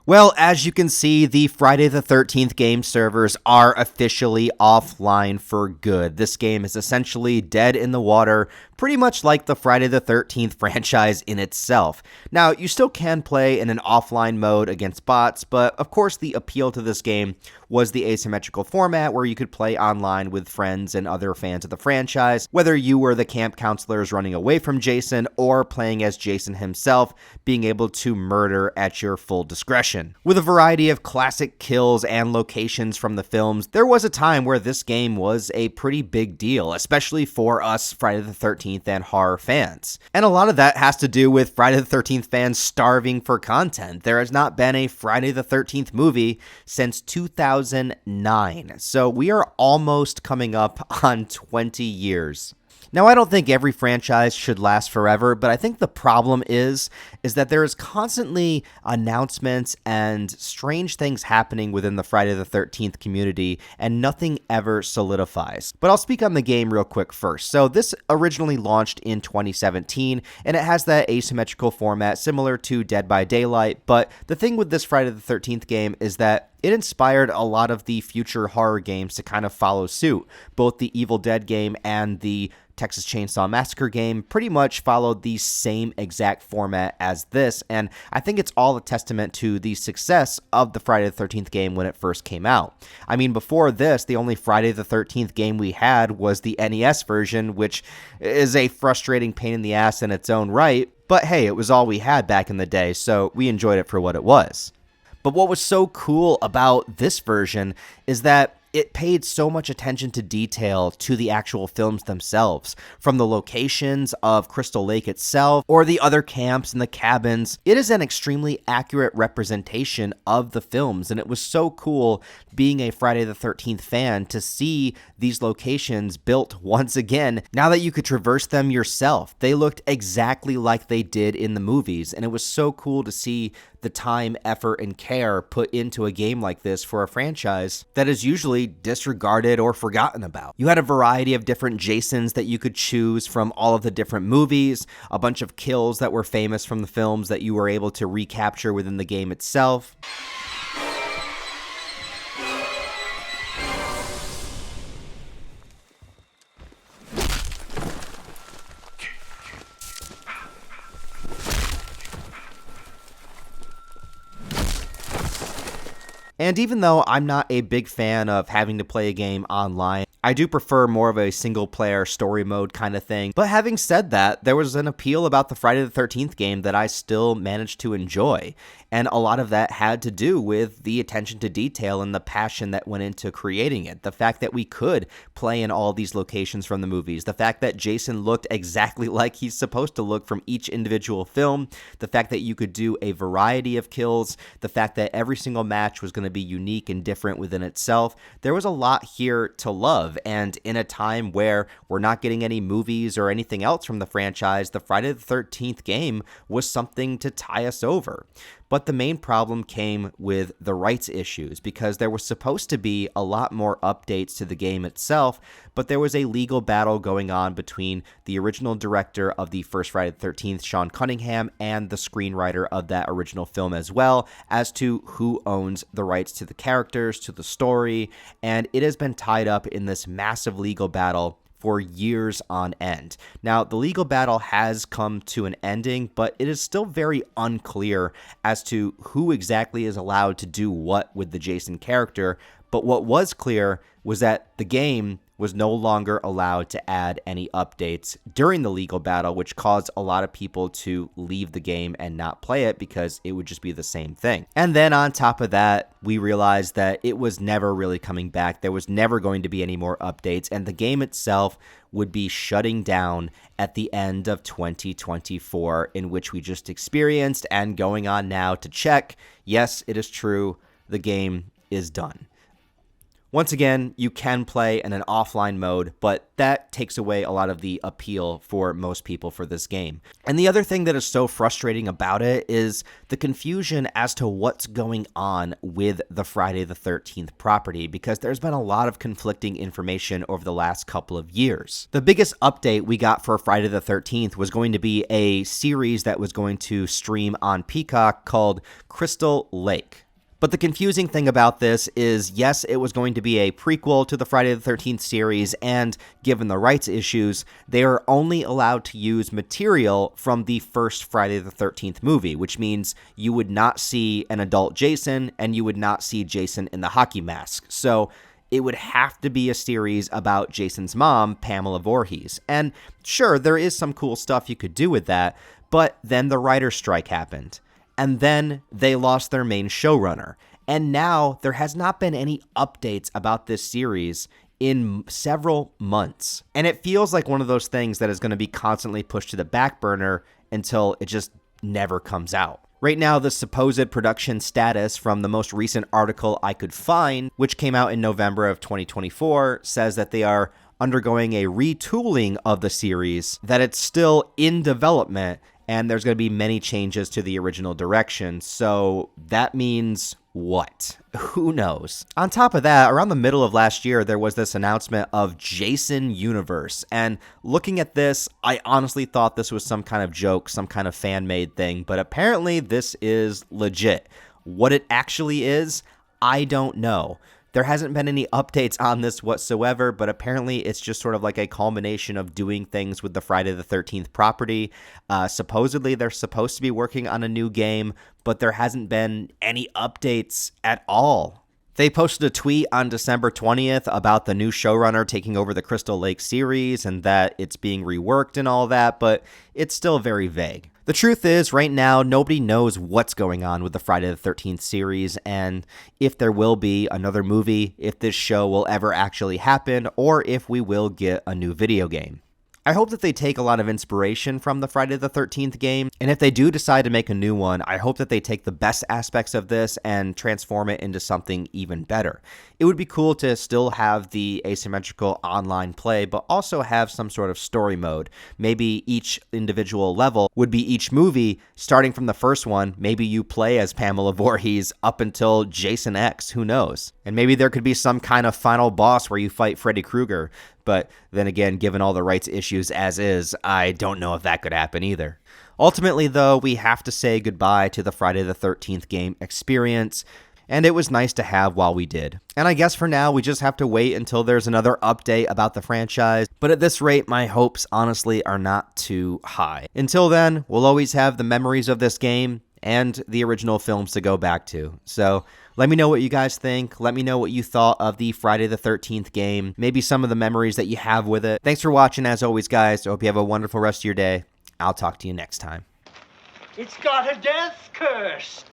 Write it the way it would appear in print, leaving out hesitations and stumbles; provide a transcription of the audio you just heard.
Well, as you can see, the Friday the 13th game servers are officially offline for good. This game is essentially dead in the water, pretty much like the Friday the 13th franchise in itself. Now, you still can play in an offline mode against bots, but of course the appeal to this game was the asymmetrical format where you could play online with friends and other fans of the franchise, whether you were the camp counselors running away from Jason or playing as Jason himself, being able to murder at your full discretion. With a variety of classic kills and locations from the films, there was a time where this game was a pretty big deal, especially for us Friday the 13th and horror fans. And a lot of that has to do with Friday the 13th fans starving for content. There has not been a Friday the 13th movie since 2009, so we are almost coming up on 20 years. Now, I don't think every franchise should last forever, but I think the problem is that there is constantly announcements and strange things happening within the Friday the 13th community, and nothing ever solidifies. But I'll speak on the game real quick first. So this originally launched in 2017, and it has that asymmetrical format similar to Dead by Daylight, but the thing with this Friday the 13th game is that it inspired a lot of the future horror games to kind of follow suit. Both the Evil Dead game and the Texas Chainsaw Massacre game pretty much followed the same exact format as this, and I think it's all a testament to the success of the Friday the 13th game when it first came out. I mean, before this, the only Friday the 13th game we had was the NES version, which is a frustrating pain in the ass in its own right, but hey, it was all we had back in the day, so we enjoyed it for what it was. But what was so cool about this version is that it paid so much attention to detail to the actual films themselves, from the locations of Crystal Lake itself or the other camps and the cabins. It is an extremely accurate representation of the films, and it was so cool being a Friday the 13th fan to see these locations built once again now that you could traverse them yourself. They looked exactly like they did in the movies, and it was so cool to see the time, effort, and care put into a game like this for a franchise that is usually disregarded or forgotten about. You had a variety of different Jasons that you could choose from all of the different movies, a bunch of kills that were famous from the films that you were able to recapture within the game itself. And even though I'm not a big fan of having to play a game online, I do prefer more of a single-player story mode kind of thing. But having said that, there was an appeal about the Friday the 13th game that I still managed to enjoy. And a lot of that had to do with the attention to detail and the passion that went into creating it. The fact that we could play in all these locations from the movies. The fact that Jason looked exactly like he's supposed to look from each individual film. The fact that you could do a variety of kills. The fact that every single match was going to be unique and different within itself. There was a lot here to love. And in a time where we're not getting any movies or anything else from the franchise, the Friday the 13th game was something to tie us over. But the main problem came with the rights issues, because there was supposed to be a lot more updates to the game itself, but there was a legal battle going on between the original director of the first Friday the 13th, Sean Cunningham, and the screenwriter of that original film as well, as to who owns the rights to the characters, to the story, and it has been tied up in this massive legal battle for years on end. Now, the legal battle has come to an ending, but it is still very unclear as to who exactly is allowed to do what with the Jason character. But what was clear was that the game was no longer allowed to add any updates during the legal battle, which caused a lot of people to leave the game and not play it because it would just be the same thing. And then on top of that, we realized that it was never really coming back. There was never going to be any more updates, and the game itself would be shutting down at the end of 2024, in which we just experienced, and going on now to check. Yes, it is true. The game is done. Once again, you can play in an offline mode, but that takes away a lot of the appeal for most people for this game. And the other thing that is so frustrating about it is the confusion as to what's going on with the Friday the 13th property, because there's been a lot of conflicting information over the last couple of years. The biggest update we got for Friday the 13th was going to be a series that was going to stream on Peacock called Crystal Lake. But the confusing thing about this is, yes, it was going to be a prequel to the Friday the 13th series, and given the rights issues, they are only allowed to use material from the first Friday the 13th movie, which means you would not see an adult Jason, and you would not see Jason in the hockey mask. So it would have to be a series about Jason's mom, Pamela Voorhees. And sure, there is some cool stuff you could do with that, but then the writer's strike happened. And then they lost their main showrunner. And now there has not been any updates about this series in several months. And it feels like one of those things that is going to be constantly pushed to the back burner until it just never comes out. Right now, the supposed production status from the most recent article I could find, which came out in November of 2024, says that they are undergoing a retooling of the series, that it's still in development, and there's going to be many changes to the original direction. So that means what? Who knows? On top of that, around the middle of last year, there was this announcement of Jason Universe. And looking at this, I honestly thought this was some kind of joke, some kind of fan-made thing. But apparently this is legit. What it actually is, I don't know. There hasn't been any updates on this whatsoever, but apparently it's just sort of like a culmination of doing things with the Friday the 13th property. Supposedly they're supposed to be working on a new game, but there hasn't been any updates at all. They posted a tweet on December 20th about the new showrunner taking over the Crystal Lake series and that it's being reworked and all that, but it's still very vague. The truth is, right now, nobody knows what's going on with the Friday the 13th series, and if there will be another movie, if this show will ever actually happen, or if we will get a new video game. I hope that they take a lot of inspiration from the Friday the 13th game, and if they do decide to make a new one, I hope that they take the best aspects of this and transform it into something even better. It would be cool to still have the asymmetrical online play, but also have some sort of story mode. Maybe each individual level would be each movie, starting from the first one. Maybe you play as Pamela Voorhees up until Jason X, who knows? And maybe there could be some kind of final boss where you fight Freddy Krueger. But then again, given all the rights issues as is, I don't know if that could happen either. Ultimately, though, we have to say goodbye to the Friday the 13th game experience, and it was nice to have while we did. And I guess for now, we just have to wait until there's another update about the franchise, but at this rate, my hopes honestly are not too high. Until then, we'll always have the memories of this game and the original films to go back to. So let me know what you guys think. Let me know what you thought of the Friday the 13th game, maybe some of the memories that you have with it. Thanks for watching, as always, guys. I hope you have a wonderful rest of your day. I'll talk to you next time. It's got a death curse.